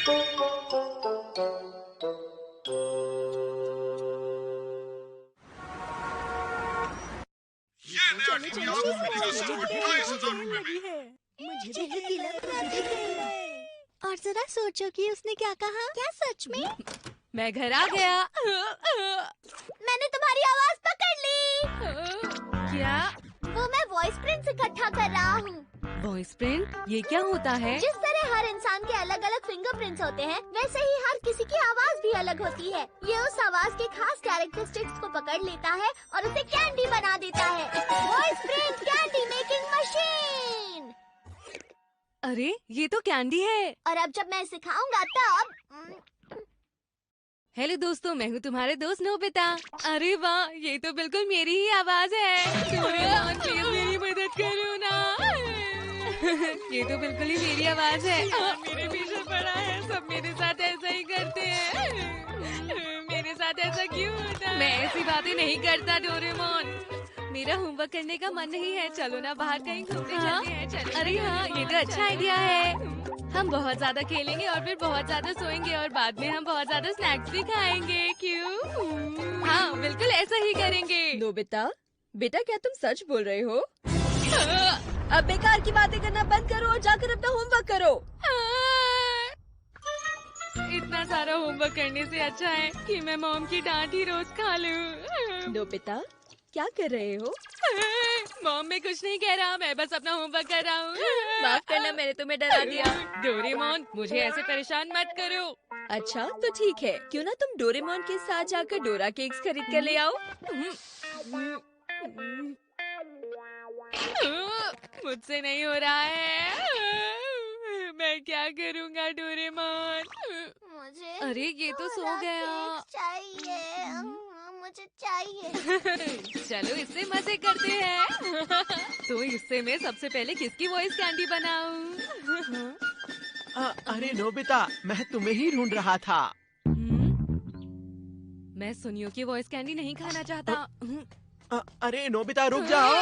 और जरा सोचो कि उसने क्या कहा। क्या सच में? मैं घर आ गया। मैंने तुम्हारी आवाज पकड़ ली। क्या? वो मैं वॉइस प्रिंट्स इकट्ठा कर रहा हूँ। Voice print? ये क्या होता है? जिस तरह हर इंसान के अलग अलग फिंगरप्रिंट्स होते हैं, वैसे ही हर किसी की आवाज भी अलग होती है। ये उस आवाज के खास कैरेक्टरिस्टिक्स को पकड़ लेता है और उसे कैंडी बना देता है। Voice print candy making machine. अरे ये तो कैंडी है। और अब जब मैं सिखाऊंगा तब। हेलो दोस्तों, मैं हूँ तुम्हारे दोस्त नोबिता। अरे वाह, ये तो बिल्कुल मेरी ही आवाज है। डोरेमोन प्लीज मेरी मदद करो ना। ये तो बिल्कुल ही मेरी आवाज है। मेरे पीछे पड़ा है, सब मेरे साथ ऐसा ही करते हैं। मेरे साथ ऐसा क्यों होता है? मैं ऐसी बातें नहीं करता डोरेमोन। मेरा होमवर्क करने का मन नहीं है, चलो ना बाहर कहीं घूमने चलते हैं। चलो। अरे हाँ, ये तो अच्छा आइडिया है। हम बहुत ज्यादा खेलेंगे और फिर बहुत ज्यादा सोएंगे और बाद में हम बहुत ज्यादा स्नैक्स भी खाएंगे। क्यों? हाँ, बिल्कुल ऐसा ही करेंगे। नोबिता, बेटा क्या तुम सच बोल रहे हो? अब बेकार की बातें करना बंद करो और जाकर अपना होमवर्क करो। इतना सारा होमवर्क करने से अच्छा है कि मैं मॉम की डांट ही रोज खा लूं। नोबिता, क्या कर रहे हो? मॉम, मैं कुछ नहीं कह रहा, मैं बस अपना होमवर्क कर रहा हूँ। माफ करना, मैंने तुम्हें डरा दिया। डोरेमोन, मुझे ऐसे परेशान मत करो। अच्छा तो ठीक है, क्यों ना तुम डोरेमोन के साथ जाकर डोरा केक्स खरीद कर ले आओ। मुझसे नहीं हो रहा है। मैं क्या करूँगा डोरेमोन? मुझे अरे ये तो सो गया। चाहिए, मुझे चाहिए। चलो इससे मजे करते हैं। तो इससे मैं सबसे पहले किसकी वॉइस कैंडी बनाऊं? अरे नोबिता, मैं तुम्हें ही ढूंढ रहा था। मैं सुनियो की वॉइस कैंडी नहीं खाना चाहता। अरे नोबिता रुक जाओ।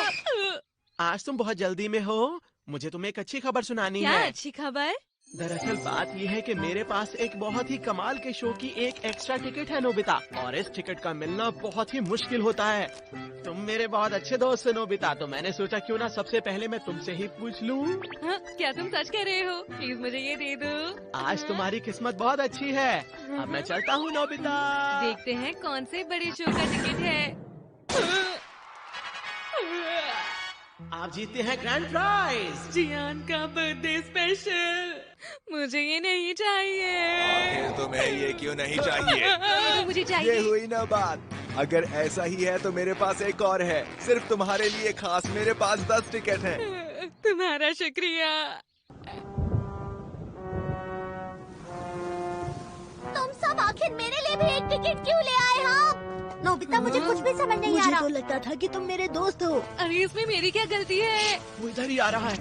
आज तुम बहुत जल्दी में हो, मुझे तुम्हें एक अच्छी खबर सुनानी क्या है। अच्छी खबर? दरअसल बात यह है कि मेरे पास एक बहुत ही कमाल के शो की एक एक्स्ट्रा टिकट है नोबिता, और इस टिकट का मिलना बहुत ही मुश्किल होता है। तुम मेरे बहुत अच्छे दोस्त हो नोबिता, तो मैंने सोचा क्यों ना सबसे पहले मैं तुमसे ही पूछ लूं। हाँ, क्या तुम सच कह रहे हो? प्लीज मुझे ये दे दो। आज तुम्हारी किस्मत बहुत अच्छी है। अब मैं चलता हूँ नोबिता। देखते हैं कौन से बड़े शो का टिकट है। आप जीते हैं ग्रैंड प्राइज, जियान का बर्थडे स्पेशल। मुझे ये नहीं चाहिए। आखिर तुम्हें ये क्यों नहीं चाहिए? ये तो मुझे चाहिए। ये हुई ना बात। अगर ऐसा ही है तो मेरे पास एक और है, सिर्फ तुम्हारे लिए खास। मेरे पास 10 टिकट हैं। तुम्हारा शुक्रिया। तुम सब आखिर मेरे लिए भी एक टिकट क्यों ले आए हो? नोबिता, मुझे कुछ भी समझ नहीं आ रहा। मुझे तो लगता था कि तुम मेरे दोस्त हो। अरे इसमें मेरी क्या गलती है? वो इधर ही आ रहा है।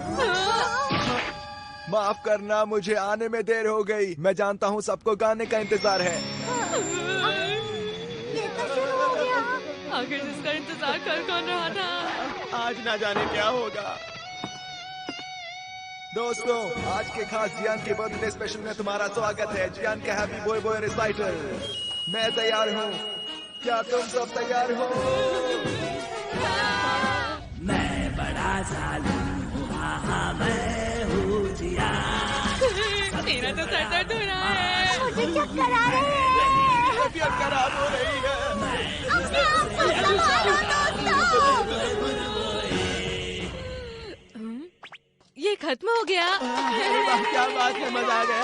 माफ करना, मुझे आने में देर हो गई। मैं जानता हूँ सबको गाने का इंतजार है। ये तो शुरू हो गया। आखिर जिसका इंतजार कर कौन रहा था? आज ना जाने क्या होगा। दोस्तों, आज के खास जियान के बर्थडे स्पेशल में तुम्हारा स्वागत है। जियान का हैप्पी बॉय बॉय रिसाइटल। मैं तैयार हूँ, क्या तुम सब तैयार हो? मैं बड़ा जालिम हूँ, हाँ मैं हूँ जियान। मेरा तो सर दर्द हो रहा है। मुझे चक्कर आ रहे हैं। तबीयत खराब हो रही है। अपने आप को संभालो दोस्तों। ये खत्म हो गया। क्या बात है, मजा आ गया।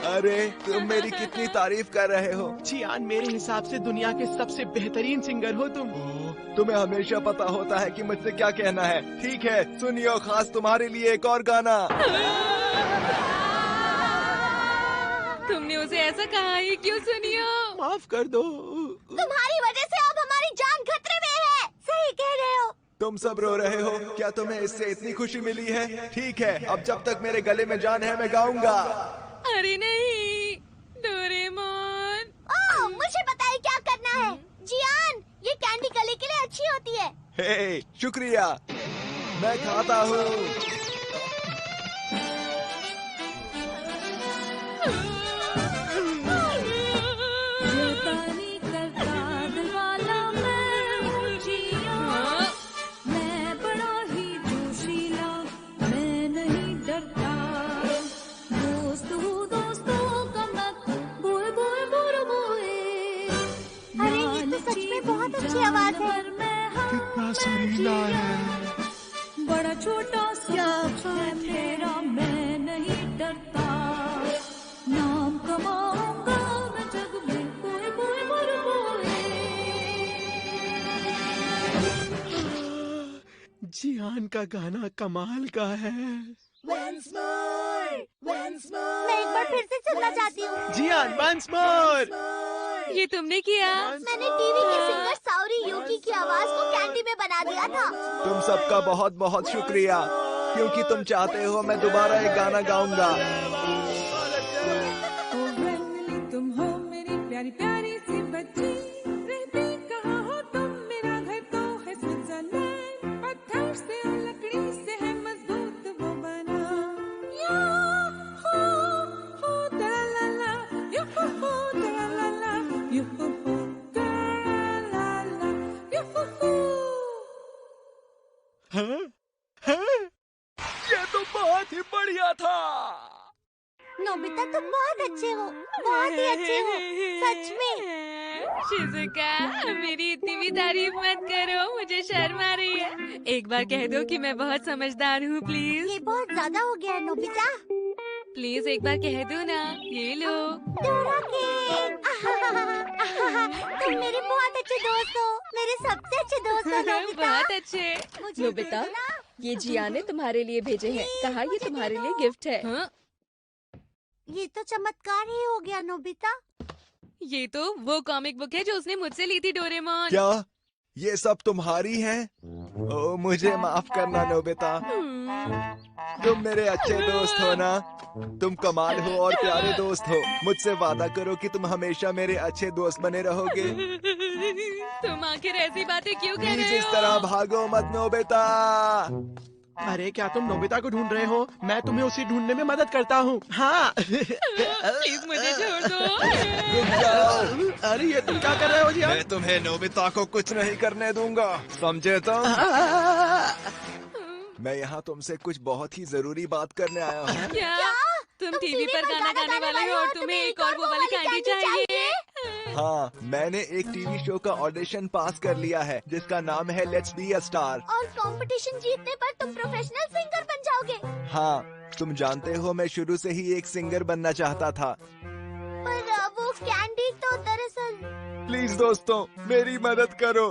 अरे तुम मेरी कितनी तारीफ कर रहे हो। जियान, मेरे हिसाब से दुनिया के सबसे बेहतरीन सिंगर हो तुम। तुम्हें हमेशा पता होता है कि मुझसे क्या कहना है। ठीक है, सुनियो, खास तुम्हारे लिए एक और गाना। तुमने उसे ऐसा कहा ही क्यों? सुनियो, माफ कर दो। तुम्हारी वजह से अब हमारी जान खतरे में है। सही कह रहे हो। तुम सब रो रहे हो, क्या तुम्हें इससे इतनी खुशी मिली है? ठीक है, अब जब तक मेरे गले में जान है मैं गाऊंगा। अरे नहीं डोरेमोन। ओह, मुझे पता है क्या करना है। जियान, ये कैंडी गले के लिए अच्छी होती है। हे, शुक्रिया। मैं खाता हूँ। बड़ा छोटा सा है मेरा, मैं नहीं डरता, नाम कमाऊंगा मैं जग में, कोई कोई बोले। जियान का गाना कमाल का है। मैं एक बार फिर से सुनना चाहती हूँ। जियान वंस मोर। ये तुमने किया? मैंने टीवी के सिंगर साउरी यूकी की आवाज को कैंडी में बना दिया था। तुम सबका बहुत बहुत शुक्रिया, क्योंकि तुम चाहते हो मैं दोबारा एक गाना गाऊंगा। तुम हो मेरी प्यारी प्यारी सी बच्ची, रहती कहाँ हो तुम, मेरा घर तो है स्विट्जरलैंड, पत्थर से और लकड़ी से है मजबूत वो बना। या हो तराला, या हो तराला, या हो तराला, या हो। ये तो बहुत ही बढ़िया था। नोबिता तुम बहुत अच्छे हो, बहुत ही अच्छे हो, सच में। शिजुका, मेरी इतनी भी तारीफ मत करो, मुझे शर्म आ रही है। एक बार कह दो कि मैं बहुत समझदार हूँ, प्लीज। ये बहुत ज्यादा हो गया है नोबिता। प्लीज एक बार कह दो ना। ये लो। Dora cake. तुम मेरे बहुत अच्छे दोस्त हो, मेरे सबसे अच्छे दोस्त हो नोबिता। बहुत अच्छे। मुझे नोबिता, दे देना। ये जिया ने तुम्हारे लिए भेजे हैं, कहा ये तुम्हारे लिए गिफ्ट है। हाँ? ये तो चमत्कार ही हो गया नोबिता। ये तो वो कॉमिक बुक है जो उसने मुझसे ली थी, डोरेमोन। क्या ये सब तुम्हारी है? ओ मुझे माफ करना नोबिता, तुम मेरे अच्छे दोस्त हो ना, तुम कमाल हो और प्यारे दोस्त हो। मुझसे वादा करो कि तुम हमेशा मेरे अच्छे दोस्त बने रहोगे। तुम आखिर ऐसी बातें क्यों कर प्लीज रहे इस हो? तरह भागो मत नोबिता। अरे क्या तुम नोबिता को ढूंढ रहे हो? मैं तुम्हें उसे ढूंढने में मदद करता हूँ। हाँ। प्लीज मुझे छोड़ दो। रुक जाओ। अरे ये तुम क्या कर रहे हो जियान? मैं तुम्हें नोबिता को कुछ नहीं करने दूंगा, समझे तुम? मैं यहाँ तुमसे कुछ बहुत ही जरूरी बात करने आया हूँ। क्या? तुम टीवी पर गाना गाने वाले हो और तुम्हें एक और वो वाली कैंडी चाहिए? हाँ, मैंने एक टीवी शो का ऑडिशन पास कर लिया है जिसका नाम है लेट्स बी अ स्टार। और कंपटीशन जीतने पर तुम प्रोफेशनल सिंगर बन जाओगे। हाँ, तुम जानते हो मैं शुरू से ही एक सिंगर बनना चाहता था। पर वो कैंडी तो दरअसल। प्लीज दोस्तों, मेरी मदद करो।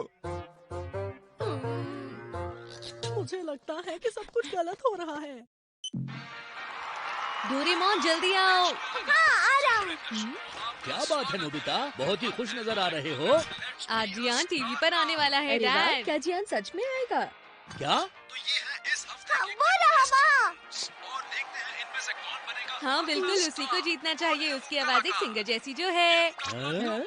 मुझे लगता है कि सब कुछ गलत हो रहा है। डोरेमोन जल्दी आओ। हाँ आ रहा हूँ। क्या बात है नोबिता, बहुत ही खुश नजर आ रहे हो। आज जियान टीवी पर आने वाला है अरे वाह, डैड। क्या जियान सच में आएगा? क्या? हाँ, वो रहा वहाँ। हाँ बिल्कुल, उसी को जीतना चाहिए। उसकी आवाज एक सिंगर जैसी जो है। हाँ?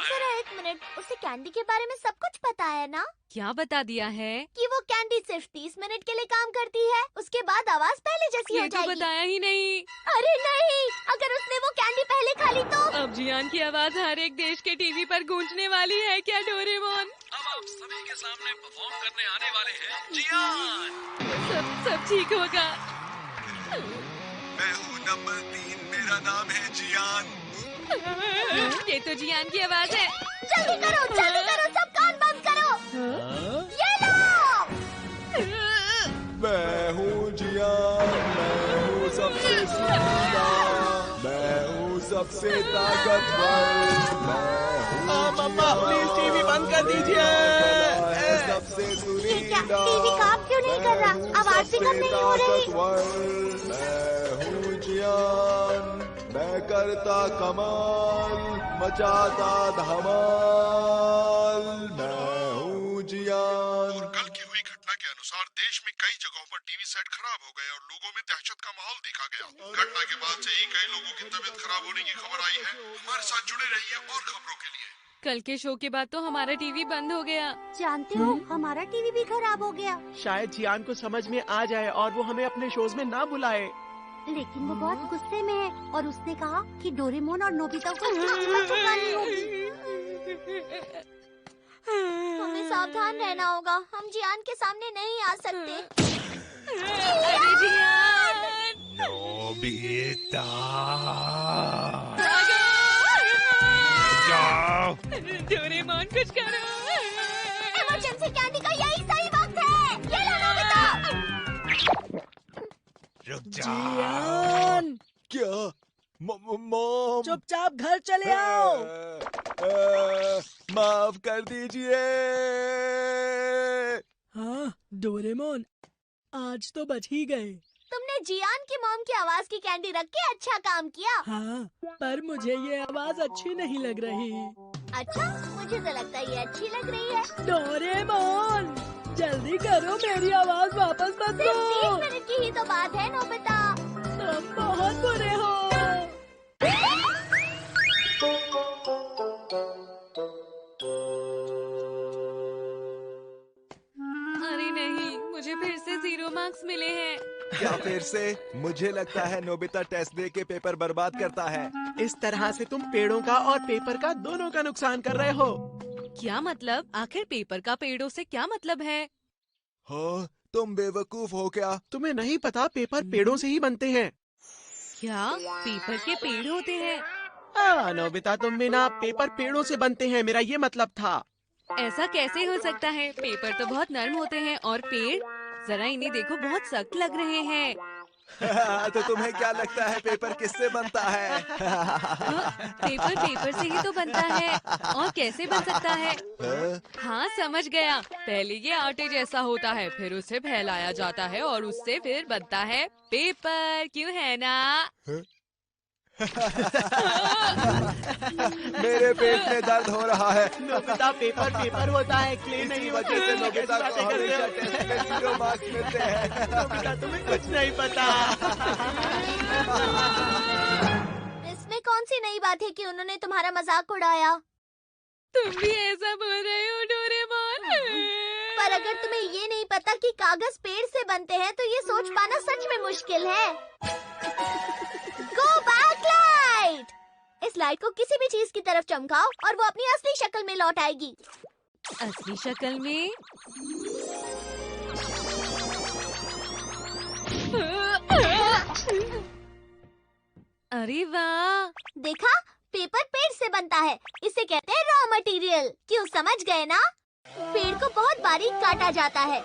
जरा एक मिनट, उसे कैंडी के बारे में सब कुछ पता है ना? क्या बता दिया है? कि वो कैंडी सिर्फ 30 मिनट के लिए काम करती है, उसके बाद आवाज पहले जैसी हो ये तो जाएगी। बताया ही नहीं। अरे नहीं, अगर उसने वो कैंडी पहले खा ली तो। अब जियान की आवाज हर एक देश के टीवी पर गूंजने वाली है क्या डोरेमोन? अब आप सभी के सामने परफॉर्म करने आने वाले हैं जियान। सब ठीक होगा। मैं हूँ नंबर 3, मेरा नाम है जियान। ये तो जियान की आवाज है। जल्दी करो, सब कान बंद करो। हाँ? ये लो। मैं हूँ जियान, मैं हूँ सबसे सुरीला, मैं हूँ सबसे ताकतवर, मैं हूँ मम्मा प्लीज टीवी बंद कर दीजिए। सबसे ये सुरीला, क्या, टीवी काम क्यों नहीं कर रहा? आवाज भी कम नहीं हो रही। मैं हूँ जियान, मैं करता कमाल, मचाता धमाल, मैं हूँ जियान। और कल की हुई घटना के अनुसार देश में कई जगहों पर टीवी सेट खराब हो गए और लोगों में दहशत का माहौल देखा गया। घटना के बाद से ही कई लोगों की तबीयत खराब होने की खबर आई है। हमारे साथ जुड़े रहिए और खबरों के लिए। कल के शो के बाद तो हमारा टीवी बंद हो गया। जानते हो, हमारा टीवी भी खराब हो गया। शायद जियान को समझ में आ जाए और वो हमें अपने शोज में ना बुलाए। लेकिन वो बहुत गुस्से में है और उसने कहा कि डोरेमोन और नोबिता को उसकी कीमत चुकानी होगी। हमें सावधान रहना होगा, हम जियान के सामने नहीं आ सकते। अरे जियान! नोबिता डोरेमोन कुछ करो। इमरजेंसी कैंडी का यही सही वक्त है। ये लो नोबिता। जियान, क्या? मॉम, चुपचाप घर चले आओ। माफ कर दीजिए। हाँ डोरेमोन, आज तो बच ही गए। तुमने जियान की मॉम की आवाज की कैंडी रख के अच्छा काम किया। हाँ, पर मुझे ये आवाज अच्छी नहीं लग रही। अच्छा, मुझे तो लगता है ये अच्छी लग रही है। डोरेमोन, जल्दी करो, मेरी आवाज वापस मत सिर्फ दो। 30 मिनट की ही तो बात है नोबिता। तुम बहुत बुरे हो। अरे नहीं, मुझे फिर से 0 मार्क्स मिले हैं। क्या फिर से? मुझे लगता है नोबिता टेस्ट दे के पेपर बर्बाद करता है। इस तरह से तुम पेड़ों का और पेपर का दोनों का नुकसान कर रहे हो। क्या मतलब? आखिर पेपर का पेड़ों से क्या मतलब है? हाँ, तुम बेवकूफ हो क्या? तुम्हें नहीं पता पेपर पेड़ों से ही बनते हैं। क्या पेपर के पेड़ होते हैं? नोबिता, तुम बिना पेपर पेड़ों से बनते हैं, मेरा ये मतलब था। ऐसा कैसे हो सकता है? पेपर तो बहुत नरम होते हैं और पेड़, जरा इन्हें देखो, बहुत सख्त लग रहे हैं। तो तुम्हें क्या लगता है पेपर किससे बनता है? पेपर पेपर से ही तो बनता है, और कैसे बन सकता है? हाँ समझ गया, पहले ये आटे जैसा होता है, फिर उसे फैलाया जाता है और उससे फिर बनता है पेपर, क्यों है ना? मेरे पेट में दर्द हो रहा है। नोबिता, पेपर पेपर होता है, क्ले नहीं होता। वजह से नोबिता को हमेशा टेस्ट में 0 मार्क्स मिलते हैं। नोबिता, तुम्हें कुछ नहीं पता। इसमें कौन सी नई बात है कि उन्होंने तुम्हारा मजाक उड़ाया? तुम भी ऐसा बोल रहे हो डोरेमोन? पर अगर तुम्हें ये नहीं पता कि कागज पेड़ से बनते हैं तो ये सोच पाना सच में मुश्किल है। Go back light! इस लाइट को किसी भी चीज की तरफ चमकाओ और वो अपनी असली शक्ल में लौट आएगी। असली शक्ल में? अरे वाह! देखा, पेपर पेड़ से बनता है, इसे कहते हैं रॉ मटेरियल। क्यों, समझ गए ना? पेड़ को बहुत बारीक काटा जाता है,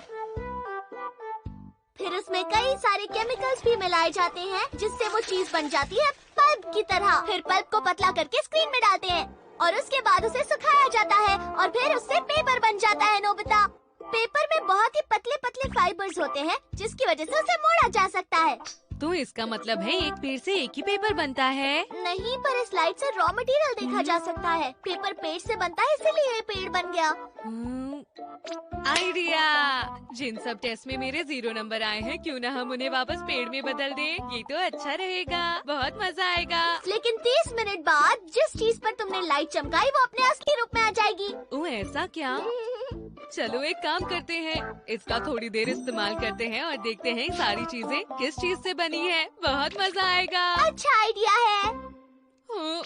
फिर उसमें कई सारे केमिकल्स भी मिलाए जाते हैं जिससे वो चीज बन जाती है पल्प की तरह। फिर पल्प को पतला करके स्क्रीन में डालते हैं और उसके बाद उसे सुखाया जाता है और फिर उससे पेपर बन जाता है नोबिता। पेपर में बहुत ही पतले पतले फाइबर्स होते हैं जिसकी वजह से उसे मोड़ा जा सकता है। तो इसका मतलब है एक पेड़ से एक ही पेपर बनता है? नहीं, पर इस लाइट से रॉ मटेरियल देखा जा सकता है। पेपर पेड़ से बनता है, इसीलिए ये पेड़ बन गया। आइडिया! जिन सब टेस्ट में मेरे 0 नंबर आए हैं, क्यों ना हम उन्हें वापस पेड़ में बदल दें? ये तो अच्छा रहेगा, बहुत मजा आएगा। लेकिन 30 मिनट बाद जिस चीज पर तुमने लाइट चमकाई वो अपने असली रूप में आ जाएगी। ओह, ऐसा क्या? चलो एक काम करते हैं, इसका थोड़ी देर इस्तेमाल करते हैं और देखते हैं सारी चीजें किस चीज से बनी है। बहुत मजा आएगा। अच्छा आइडिया है। हो,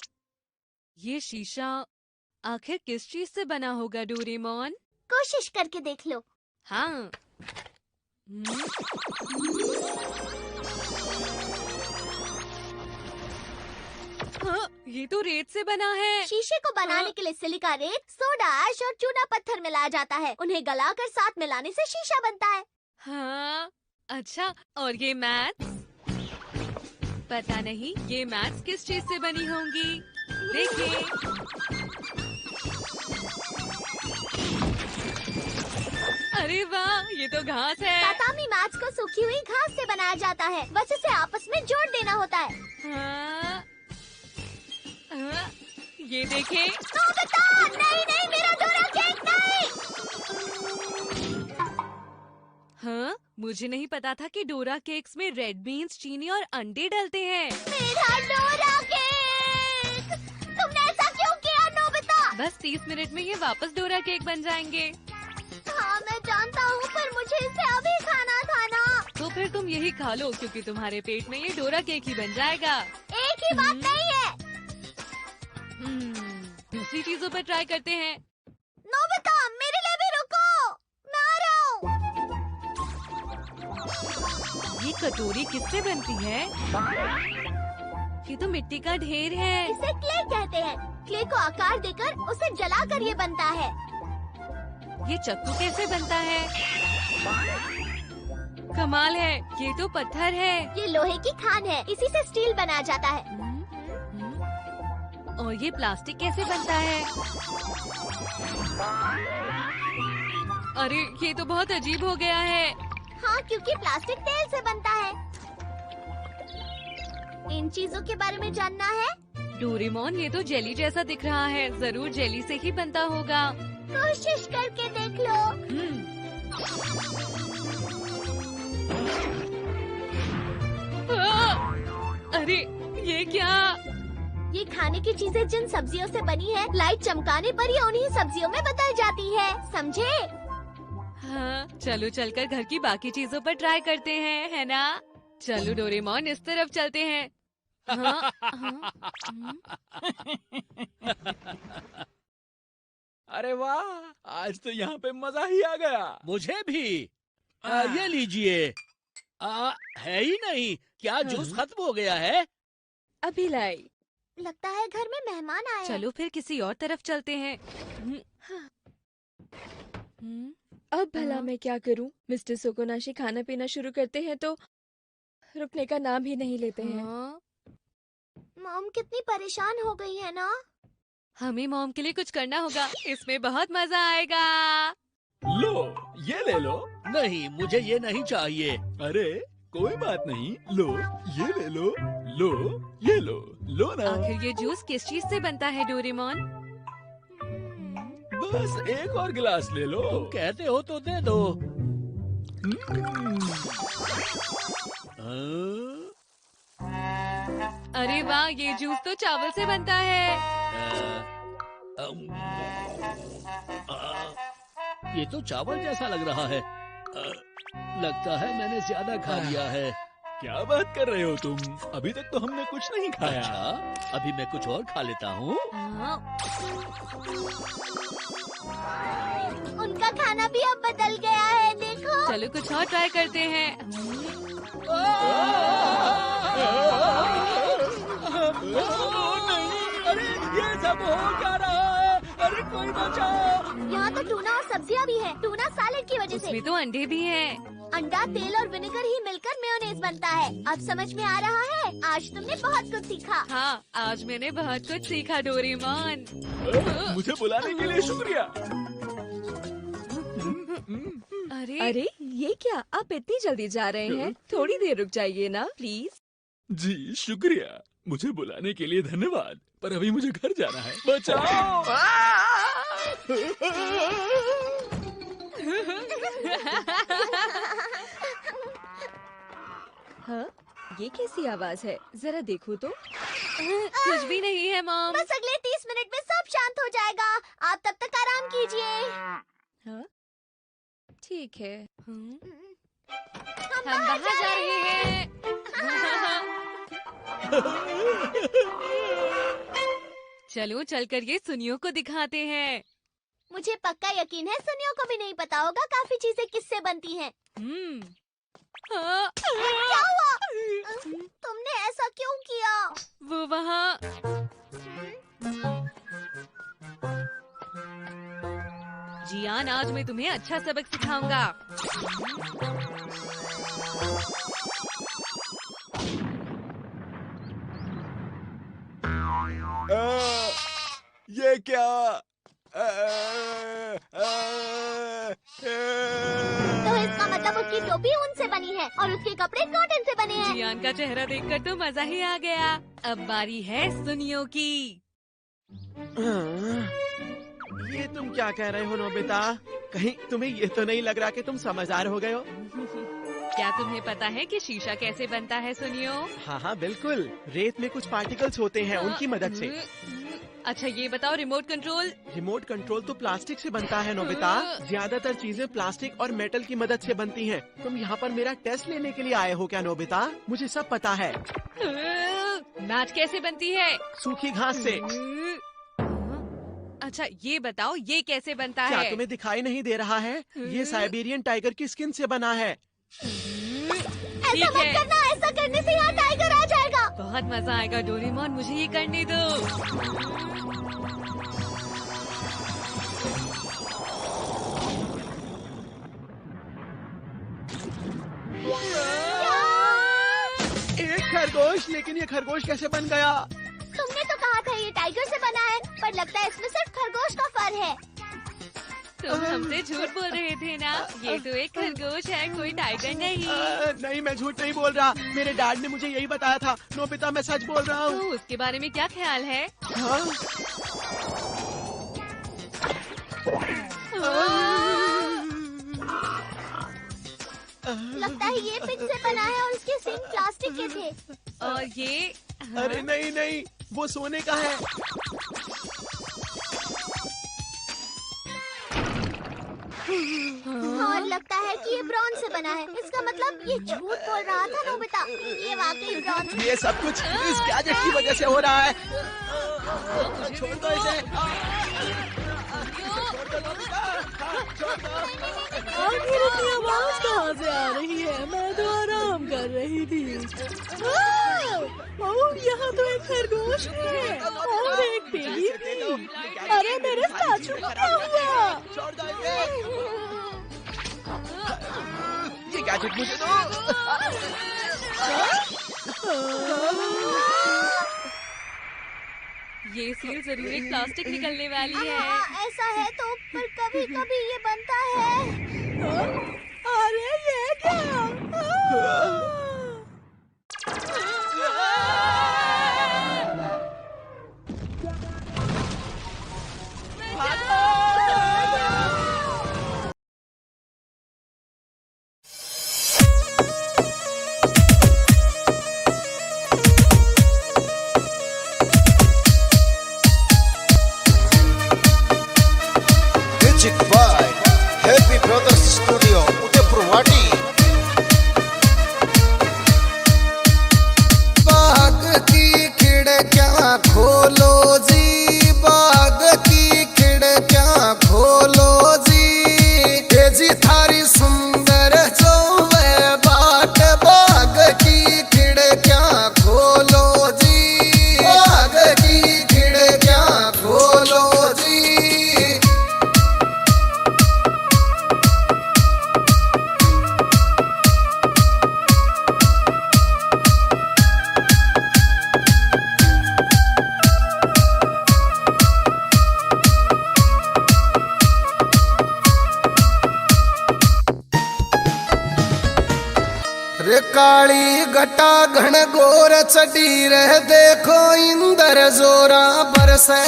ये शीशा आखिर किस चीज से बना होगा डोरेमोन? कोशिश करके देख लो। हाँ। हाँ, ये तो रेत से बना है। शीशे को बनाने के लिए सिलिका रेत, सोडा ऐश और चूना पत्थर मिलाया जाता है। उन्हें गलाकर साथ मिलाने से शीशा बनता है। हाँ, अच्छा, और ये मैट्स? पता नहीं ये मैट्स किस चीज से बनी होंगी। देखिए, अरे वाह, ये तो घास है। तातामी मैट्स को सूखी हुई घास से बनाया जाता है, बस इसे आपस में जोड़ देना होता है। हाँ, ये देखें। नहीं नहीं, मेरा डोरा केक नहीं। हाँ, मुझे नहीं पता था कि डोरा केक्स में रेड बीन्स, चीनी और अंडे डलते हैं। मेरा डोरा केक! तुमने ऐसा क्यों किया नोबिता? बस 30 मिनट में ये वापस डोरा केक बन जाएंगे। हाँ मैं जानता हूँ, पर मुझे इसे अभी खाना था ना। तो फिर तुम यही खा लो, क्योंकि तुम्हारे पेट में ये डोरा केक ही बन जाएगा। एक ही बात नहीं है। दूसरी चीजों पर ट्राई करते हैं। नोबिता, मेरे लिए भी रुको, मैं आ रहा हूँ। ये कटोरी किससे बनती है? ये तो मिट्टी का ढेर है। इसे क्ले कहते हैं। क्ले को आकार देकर उसे जलाकर ये बनता है। ये चक्कू कैसे बनता है? कमाल है, ये तो पत्थर है। ये लोहे की खान है, इसी से स्टील बनाया जाता है। और ये प्लास्टिक कैसे बनता है? अरे ये तो बहुत अजीब हो गया है। हाँ, क्योंकि प्लास्टिक तेल से बनता है। इन चीजों के बारे में जानना है? डोरेमोन, ये तो जेली जैसा दिख रहा है, जरूर जेली से ही बनता होगा। कोशिश करके देख लो। अरे ये क्या? ये खाने की चीजें जिन सब्जियों से बनी है, लाइट चमकाने पर ये उन्हीं सब्जियों में बदल जाती है, समझे? हाँ, चलो चलकर घर की बाकी चीजों पर ट्राई करते हैं, है ना? चलो डोरेमोन, इस तरफ चलते हैं। हाँ, हाँ, अरे वाह, आज तो यहाँ पे मजा ही आ गया। मुझे भी। ये लीजिए। है ही नहीं, क्या जूस खत्म हो गया है? अभी लाई। लगता है घर में मेहमान आए हैं। चलो फिर किसी और तरफ चलते हैं। अब भला मैं क्या करूं? मिस्टर सोकोनाशी खाना पीना शुरू करते हैं तो रुकने का नाम ही नहीं लेते हैं। मॉम कितनी परेशान हो गई है ना? हमें मॉम के लिए कुछ करना होगा, इसमें बहुत मजा आएगा। लो, ये ले लो। नहीं, मुझे ये नहीं चाहिए। अरे कोई बात नहीं, लो ये ले लो, लो ये लो, लो ना। आखिर ये जूस किस चीज से बनता है डोरेमोन? बस एक और गिलास ले लो। तुम कहते हो तो दे दो। अरे वाह, ये जूस तो चावल से बनता है। ये तो चावल जैसा लग रहा है। लगता है मैंने ज्यादा खा लिया है। क्या बात कर रहे हो तुम? अभी तक तो हमने कुछ नहीं खाया। अच्छा, अभी मैं कुछ और खा लेता हूँ। उनका खाना भी अब बदल गया है, देखो। चलो कुछ और ट्राई करते हैं। नहीं, अरे ये सब हो क्या रहा है? अरे कोई बचाओ। यहाँ तो टूना और सब्जियाँ भी है, टूना सालन की वजह से। इसमें तो अंडे भी हैं। अंडा, तेल और विनेगर ही मिलकर मेयोनेज बनता है। अब समझ में आ रहा है? आज तुमने बहुत कुछ सीखा। हाँ, आज मैंने बहुत कुछ सीखा डोरेमोन। मुझे बुलाने के लिए शुक्रिया। अरे ये क्या? आप इतनी जल्दी जा रहे हैं? थोड़ी देर रुक जाइए ना प्लीज। जी शुक्रिया, मुझे बुलाने के लिए धन्यवाद, पर अभी मुझे घर जाना है। बचाओ। हाँ, ये कैसी आवाज है? जरा देखो तो। कुछ भी नहीं है मॉम। बस अगले 30 मिनट में सब शांत हो जाएगा। आप तब तक आराम कीजिए। हाँ, ठीक है। हम बाहर जा रहे हैं। चलो चलकर ये सुनियो को दिखाते हैं। मुझे पक्का यकीन है सुनियो को भी नहीं पता होगा काफी चीजें किससे बनती हैं। क्या हुआ? तुमने ऐसा क्यों किया? वो वहाँ। जियान, आज मैं तुम्हें अच्छा सबक सिखाऊंगा। ये क्या? तो इसका मतलब उसकी टोपी ऊन से बनी है और उसके कपड़े कॉटन से बने हैं। जियान का चेहरा देखकर तो मजा ही आ गया। अब बारी है सुनियो की। ये तुम क्या कह रहे हो नोबिता? कहीं तुम्हें ये तो नहीं लग रहा कि तुम समझदार हो गए हो? क्या तुम्हें पता है कि शीशा कैसे बनता है सुनियो? हाँ बिल्कुल, रेत में कुछ पार्टिकल्स होते हैं, उनकी मदद से। अच्छा ये बताओ, रिमोट कंट्रोल? रिमोट कंट्रोल तो प्लास्टिक से बनता है नोबिता। ज्यादातर चीजें प्लास्टिक और मेटल की मदद से बनती हैं। तुम यहाँ पर मेरा टेस्ट लेने के लिए आए हो क्या नोबिता? मुझे सब पता है। मैच कैसे बनती है? सूखी घास से। अच्छा ये बताओ, ये कैसे बनता क्या है? तुम्हें दिखाई नहीं दे रहा है? ये साइबेरियन टाइगर की स्किन से बना है। ऐसा मत करना, ऐसा करने से यहाँ टाइगर आ जाएगा। बहुत मजा आएगा डोरेमोन, मुझे ये करने दो। खरगोश, लेकिन ये खरगोश कैसे बन गया? तुमने तो कहा था ये टाइगर से बना है, पर लगता है इसमें सिर्फ खरगोश का फर है। तुम हमसे झूठ बोल रहे थे ना, ये तो एक खरगोश है, कोई टाइगर नहीं। नहीं, मैं झूठ नहीं बोल रहा, मेरे डैड ने मुझे यही बताया था। नोबिता, मैं सच बोल रहा हूँ। तो उसके बारे में क्या ख्याल है? हाँ? लगता है ये पिग से बना है और इसके सींग प्लास्टिक के थे। और ये अरे नहीं नहीं, वो सोने का है। और लगता है कि ये ब्रॉन्ज से बना है। इसका मतलब ये झूठ बोल रहा था नोबिता, ये वाकई ब्रॉन्ज। ये सब कुछ इस गैजेट की वजह से हो रहा है। छोड़ दो इसे। आखिर इतनी आवाज कहाँ से आ रही है? मैं तो आराम कर रही थी। ओह, यहाँ तो एक खरगोश भी है और एक पिगी भी। अरे मेरे स्टैचू को क्या हुआ? छोड़ दो इसे। ये गैजेट मुझे दो। ये सील जरूर एक प्लास्टिक निकलने वाली है। ऐसा है तो, पर कभी कभी ये बनता है। अरे ये क्या? Music by Happy Brothers Studio, Udaipur Wadi. बाग की खिड़कियां खोलो जी, बाग की खिड़कियां खोलो जी, तेजी थारी सुंदर जो वे बाट। बाग की खिड़कियां खोलो जी, बाग की खिड़कियां खोलो जी। रे काली घटा घन गोर चढ़ी रह, देखो इंदर जोरा बरसे।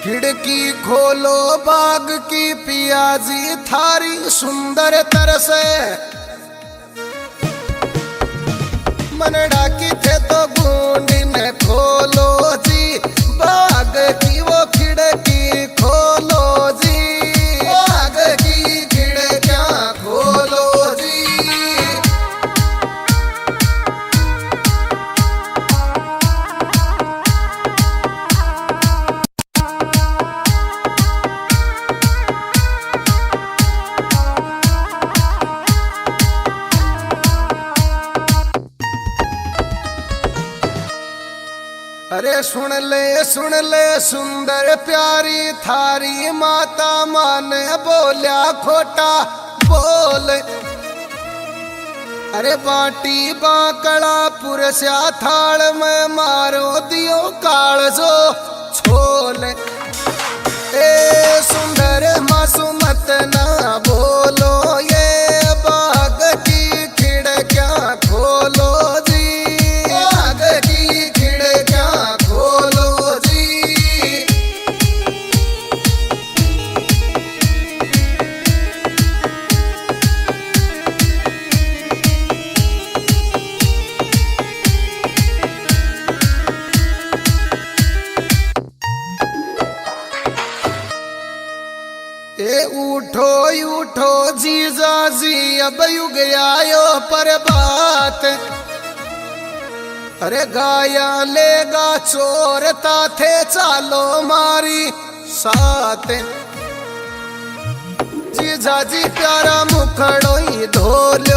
खिड़की खोलो बाग की पियाजी, थारी सुंदर तरसे। मनड़ा की थे तो गूंडी ने खोलो जी, बाग की वो खिड़की खोलो जी, बाग की खिड़कियां खोलो जी। अरे सुन ले सुंदर प्यारी थारी माता, माने बोल्या खोटा बोल। अरे बाटी बाकड़ा पुरस्या थाल में मारो दियो कालजो छोल। ए सुंदर मासूमत ना बोलो, ये बाग की खिड़कियां खोलो जी, बाग की खिड़कियां खोलो जी। ए उठो उठो जीजा जी, अब युग आयो पर बात। अरे गाया लेगा चोरता थे, चालो मारी साथ। जीजा जी प्यारा मुखड़ो ही धोल